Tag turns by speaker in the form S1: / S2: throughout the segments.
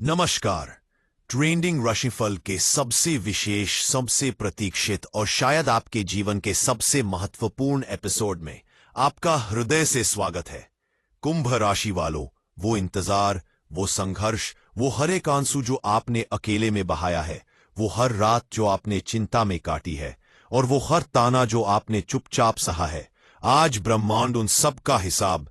S1: नमस्कार। ट्रेंडिंग राशिफल के सबसे विशेष, सबसे प्रतीक्षित और शायद आपके जीवन के सबसे महत्वपूर्ण एपिसोड में आपका हृदय से स्वागत है। कुंभ राशि वालों, वो इंतजार, वो संघर्ष, वो हर एक आंसू जो आपने अकेले में बहाया है, वो हर रात जो आपने चिंता में काटी है और वो हर ताना जो आपने चुपचाप सहा है, आज ब्रह्मांड उन सब का हिसाब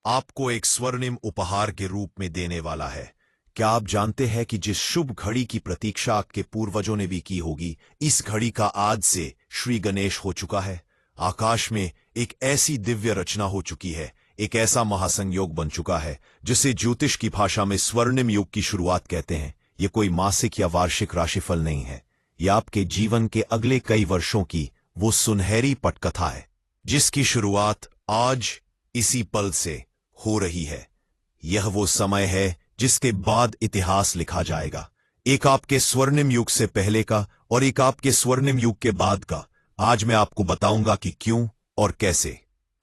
S1: आपको एक स्वर्णिम उपहार के रूप में देने वाला है। क्या आप जानते हैं कि जिस शुभ घड़ी की प्रतीक्षा आपके पूर्वजों ने भी की होगी, इस घड़ी का आज से श्री गणेश हो चुका है। आकाश में एक ऐसी दिव्य रचना हो चुकी है, एक ऐसा महासंयोग बन चुका है जिसे ज्योतिष की भाषा में स्वर्णिम युग की शुरुआत कहते हैं। ये कोई मासिक या वार्षिक राशिफल नहीं है, यह आपके जीवन के अगले कई वर्षों की वो सुनहरी पटकथा है जिसकी शुरुआत आज इसी पल से हो रही है। यह वो समय है जिसके बाद इतिहास लिखा जाएगा, एक आपके स्वर्णिम युग से पहले का और एक आपके स्वर्णिम युग के बाद का। आज मैं आपको बताऊंगा कि क्यों और कैसे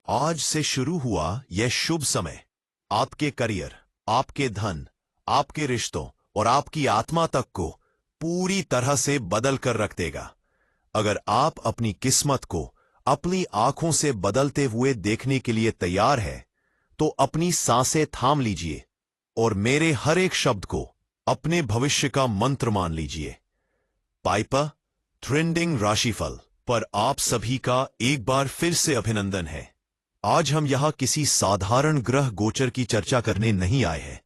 S1: आज से शुरू हुआ यह शुभ समय आपके करियर, आपके धन, आपके रिश्तों और आपकी आत्मा तक को पूरी तरह से बदल कर रख देगा। अगर आप अपनी किस्मत को अपनी आंखों से बदलते हुए देखने के लिए तैयार है तो अपनी सांसें थाम लीजिए और मेरे हर एक शब्द को अपने भविष्य का मंत्र मान लीजिए। पाइपा ट्रेंडिंग राशिफल पर आप सभी का एक बार फिर से अभिनंदन है। आज हम यहां किसी साधारण ग्रह गोचर की चर्चा करने नहीं आए हैं।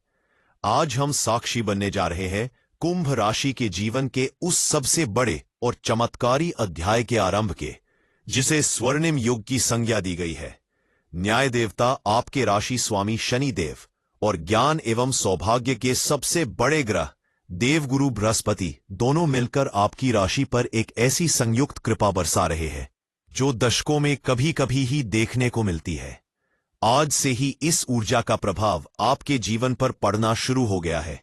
S1: आज हम साक्षी बनने जा रहे हैं कुंभ राशि के जीवन के उस सबसे बड़े और चमत्कारी अध्याय के आरंभ के, जिसे स्वर्णिम युग की संज्ञा दी गई है। न्याय देवता आपके राशि स्वामी शनि देव और ज्ञान एवं सौभाग्य के सबसे बड़े ग्रह देवगुरु बृहस्पति दोनों मिलकर आपकी राशि पर एक ऐसी संयुक्त कृपा बरसा रहे हैं जो दशकों में कभी कभी ही देखने को मिलती है। आज से ही इस ऊर्जा का प्रभाव आपके जीवन पर पड़ना शुरू हो गया है।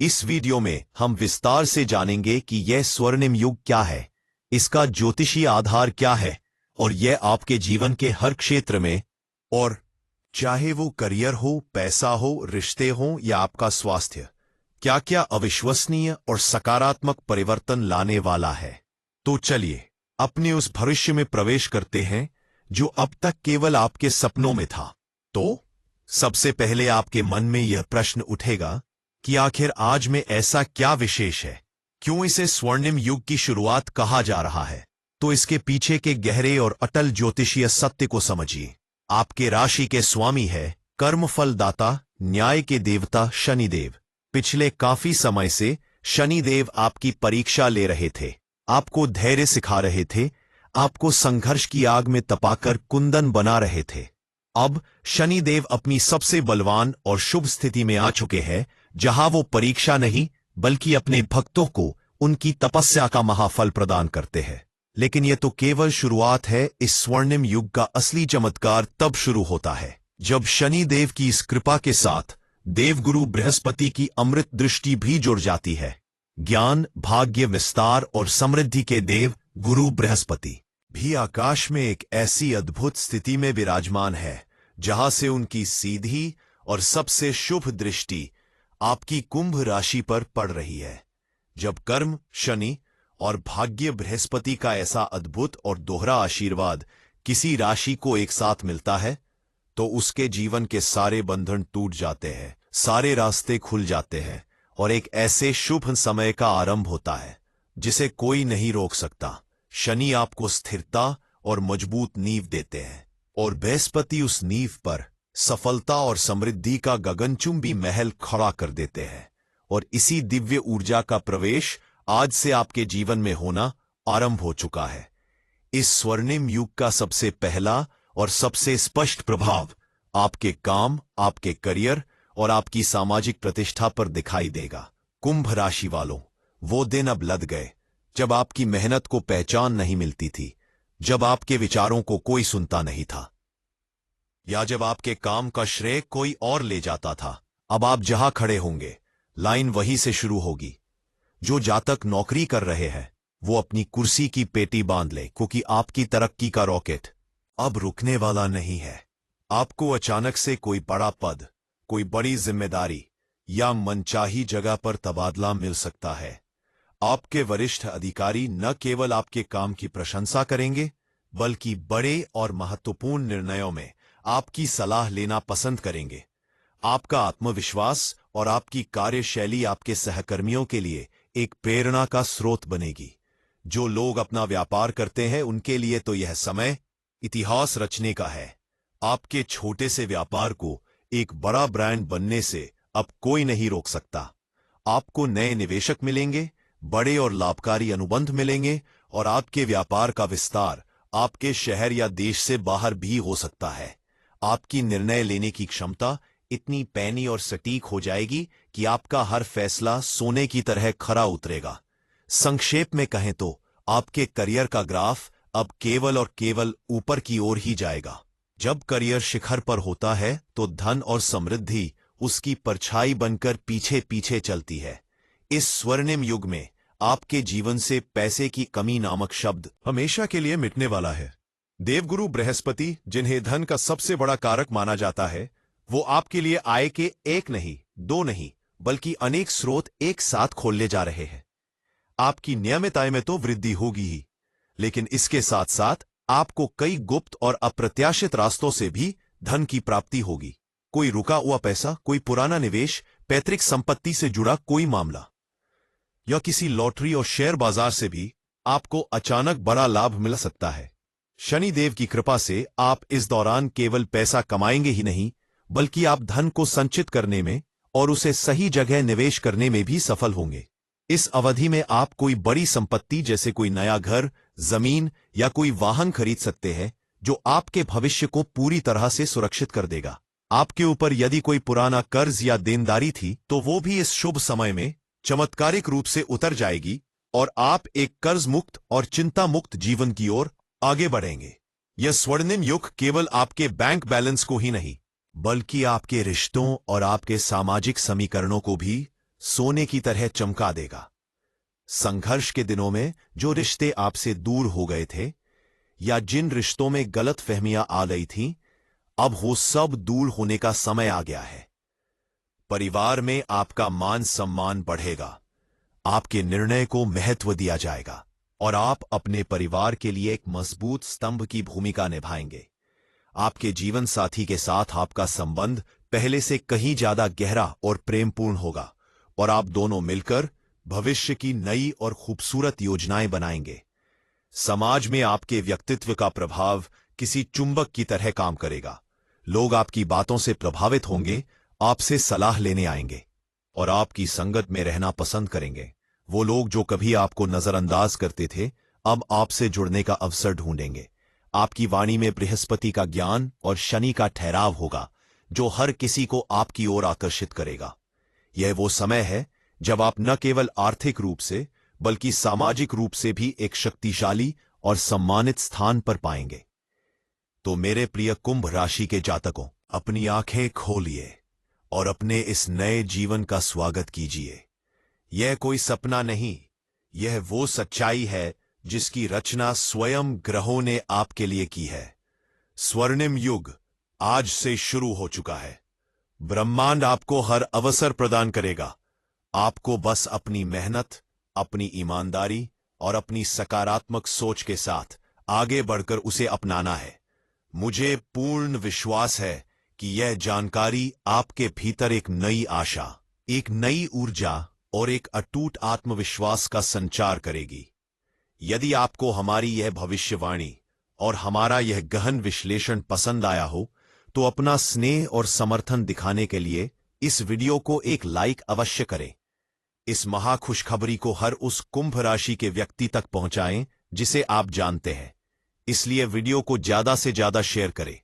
S1: इस वीडियो में हम विस्तार से जानेंगे कि यह स्वर्णिम युग क्या है, इसका ज्योतिषीय आधार क्या है और यह आपके जीवन के हर क्षेत्र में, और चाहे वो करियर हो, पैसा हो, रिश्ते हो या आपका स्वास्थ्य, क्या क्या अविश्वसनीय और सकारात्मक परिवर्तन लाने वाला है। तो चलिए अपने उस भविष्य में प्रवेश करते हैं जो अब तक केवल आपके सपनों में था। तो सबसे पहले आपके मन में यह प्रश्न उठेगा कि आखिर आज में ऐसा क्या विशेष है, क्यों इसे स्वर्णिम युग की शुरुआत कहा जा रहा है। तो इसके पीछे के गहरे और अटल ज्योतिषीय सत्य को समझिए। आपके राशि के स्वामी है कर्मफल दाता, न्याय के देवता शनिदेव। पिछले काफी समय से शनिदेव आपकी परीक्षा ले रहे थे, आपको धैर्य सिखा रहे थे, आपको संघर्ष की आग में तपाकर कुंदन बना रहे थे। अब शनिदेव अपनी सबसे बलवान और शुभ स्थिति में आ चुके हैं, जहां वो परीक्षा नहीं बल्कि अपने भक्तों को उनकी तपस्या का महाफल प्रदान करते हैं। लेकिन यह तो केवल शुरुआत है। इस स्वर्णिम युग का असली चमत्कार तब शुरू होता है जब शनि देव की इस कृपा के साथ देवगुरु बृहस्पति की अमृत दृष्टि भी जुड़ जाती है। ज्ञान, भाग्य, विस्तार और समृद्धि के देव गुरु बृहस्पति भी आकाश में एक ऐसी अद्भुत स्थिति में विराजमान है जहां से उनकी सीधी और सबसे शुभ दृष्टि आपकी कुंभ राशि पर पड़ रही है। जब कर्म शनि और भाग्य बृहस्पति का ऐसा अद्भुत और दोहरा आशीर्वाद किसी राशि को एक साथ मिलता है तो उसके जीवन के सारे बंधन टूट जाते हैं, सारे रास्ते खुल जाते हैं और एक ऐसे शुभ समय का आरंभ होता है जिसे कोई नहीं रोक सकता। शनि आपको स्थिरता और मजबूत नींव देते हैं और बृहस्पति उस नींव पर सफलता और समृद्धि का गगनचुंबी महल खड़ा कर देते हैं। और इसी दिव्य ऊर्जा का प्रवेश आज से आपके जीवन में होना आरंभ हो चुका है। इस स्वर्णिम युग का सबसे पहला और सबसे स्पष्ट प्रभाव आपके काम, आपके करियर और आपकी सामाजिक प्रतिष्ठा पर दिखाई देगा। कुंभ राशि वालों, वो दिन अब लद गए जब आपकी मेहनत को पहचान नहीं मिलती थी, जब आपके विचारों को कोई सुनता नहीं था या जब आपके काम का श्रेय कोई और ले जाता था। अब आप जहां खड़े होंगे लाइन वहीं से शुरू होगी। जो जातक नौकरी कर रहे हैं वो अपनी कुर्सी की पेटी बांध ले, क्योंकि आपकी तरक्की का रॉकेट अब रुकने वाला नहीं है। आपको अचानक से कोई बड़ा पद, कोई बड़ी जिम्मेदारी या मनचाही जगह पर तबादला मिल सकता है। आपके वरिष्ठ अधिकारी न केवल आपके काम की प्रशंसा करेंगे, बल्कि बड़े और महत्वपूर्ण निर्णयों में आपकी सलाह लेना पसंद करेंगे। आपका आत्मविश्वास और आपकी कार्यशैली आपके सहकर्मियों के लिए एक प्रेरणा का स्रोत बनेगी। जो लोग अपना व्यापार करते हैं उनके लिए तो यह समय इतिहास रचने का है। आपके छोटे से व्यापार को एक बड़ा ब्रांड बनने से अब कोई नहीं रोक सकता। आपको नए निवेशक मिलेंगे, बड़े और लाभकारी अनुबंध मिलेंगे और आपके व्यापार का विस्तार आपके शहर या देश से बाहर भी हो सकता है। आपकी निर्णय लेने की क्षमता इतनी पैनी और सटीक हो जाएगी कि आपका हर फैसला सोने की तरह खरा उतरेगा। संक्षेप में कहें तो आपके करियर का ग्राफ अब केवल और केवल ऊपर की ओर ही जाएगा। जब करियर शिखर पर होता है तो धन और समृद्धि उसकी परछाई बनकर पीछे पीछे चलती है। इस स्वर्णिम युग में आपके जीवन से पैसे की कमी नामक शब्द हमेशा के लिए मिटने वाला है। देवगुरु बृहस्पति, जिन्हें धन का सबसे बड़ा कारक माना जाता है, वो आपके लिए आय के एक नहीं, दो नहीं, बल्कि अनेक स्रोत एक साथ खोलने जा रहे हैं। आपकी नियमित आय में तो वृद्धि होगी ही, लेकिन इसके साथ साथ आपको कई गुप्त और अप्रत्याशित रास्तों से भी धन की प्राप्ति होगी। कोई रुका हुआ पैसा, कोई पुराना निवेश, पैतृक संपत्ति से जुड़ा कोई मामला, या किसी लॉटरी और शेयर बाजार से भी आपको अचानक बड़ा लाभ मिल सकता है। शनिदेव की कृपा से आप इस दौरान केवल पैसा कमाएंगे ही नहीं, बल्कि आप धन को संचित करने में और उसे सही जगह निवेश करने में भी सफल होंगे। इस अवधि में आप कोई बड़ी संपत्ति जैसे कोई नया घर, जमीन या कोई वाहन खरीद सकते हैं, जो आपके भविष्य को पूरी तरह से सुरक्षित कर देगा। आपके ऊपर यदि कोई पुराना कर्ज या देनदारी थी, तो वो भी इस शुभ समय में चमत्कारिक रूप से उतर जाएगी और आप एक कर्ज मुक्त और चिंता मुक्त जीवन की ओर आगे बढ़ेंगे। यह स्वर्णिम युग केवल आपके बैंक बैलेंस को ही नहीं, बल्कि आपके रिश्तों और आपके सामाजिक समीकरणों को भी सोने की तरह चमका देगा। संघर्ष के दिनों में जो रिश्ते आपसे दूर हो गए थे या जिन रिश्तों में गलतफहमियां आ गई थीं, अब वो सब दूर होने का समय आ गया है। परिवार में आपका मान सम्मान बढ़ेगा, आपके निर्णय को महत्व दिया जाएगा और आप अपने परिवार के लिए एक मजबूत स्तंभ की भूमिका निभाएंगे। आपके जीवन साथी के साथ आपका संबंध पहले से कहीं ज्यादा गहरा और प्रेमपूर्ण होगा और आप दोनों मिलकर भविष्य की नई और खूबसूरत योजनाएं बनाएंगे। समाज में आपके व्यक्तित्व का प्रभाव किसी चुंबक की तरह काम करेगा। लोग आपकी बातों से प्रभावित होंगे, आपसे सलाह लेने आएंगे और आपकी संगत में रहना पसंद करेंगे। वो लोग जो कभी आपको नजरअंदाज करते थे, अब आपसे जुड़ने का अवसर ढूंढेंगे। आपकी वाणी में बृहस्पति का ज्ञान और शनि का ठहराव होगा, जो हर किसी को आपकी ओर आकर्षित करेगा। यह वो समय है जब आप न केवल आर्थिक रूप से, बल्कि सामाजिक रूप से भी एक शक्तिशाली और सम्मानित स्थान पर पाएंगे। तो मेरे प्रिय कुंभ राशि के जातकों, अपनी आंखें खोलिए और अपने इस नए जीवन का स्वागत कीजिए। यह कोई सपना नहीं, यह वो सच्चाई है जिसकी रचना स्वयं ग्रहों ने आपके लिए की है। स्वर्णिम युग आज से शुरू हो चुका है। ब्रह्मांड आपको हर अवसर प्रदान करेगा। आपको बस अपनी मेहनत, अपनी ईमानदारी और अपनी सकारात्मक सोच के साथ आगे बढ़कर उसे अपनाना है। मुझे पूर्ण विश्वास है कि यह जानकारी आपके भीतर एक नई आशा, एक नई ऊर्जा और एक अटूट आत्मविश्वास का संचार करेगी। यदि आपको हमारी यह भविष्यवाणी और हमारा यह गहन विश्लेषण पसंद आया हो, तो अपना स्नेह और समर्थन दिखाने के लिए इस वीडियो को एक लाइक अवश्य करें। इस महाखुशखबरी को हर उस कुंभ राशि के व्यक्ति तक पहुंचाएं जिसे आप जानते हैं। इसलिए वीडियो को ज्यादा से ज्यादा शेयर करें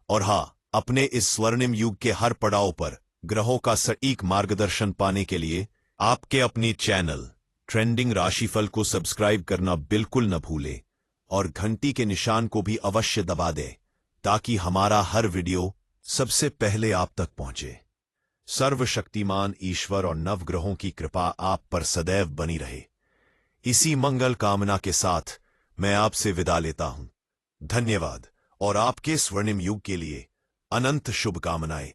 S1: और हाँ, अपने इस स्वर्णिम युग के हर पड़ाव पर ग्रहों का सटीक मार्गदर्शन पाने के लिए आपके अपनी चैनल ट्रेंडिंग राशिफल को सब्सक्राइब करना बिल्कुल न भूलें और घंटी के निशान को भी अवश्य दबा दें, ताकि हमारा हर वीडियो सबसे पहले आप तक पहुंचे। सर्वशक्तिमान ईश्वर और नवग्रहों की कृपा आप पर सदैव बनी रहे। इसी मंगल कामना के साथ मैं आपसे विदा लेता हूं। धन्यवाद और आपके स्वर्णिम युग के लिए अनंत शुभकामनाएं।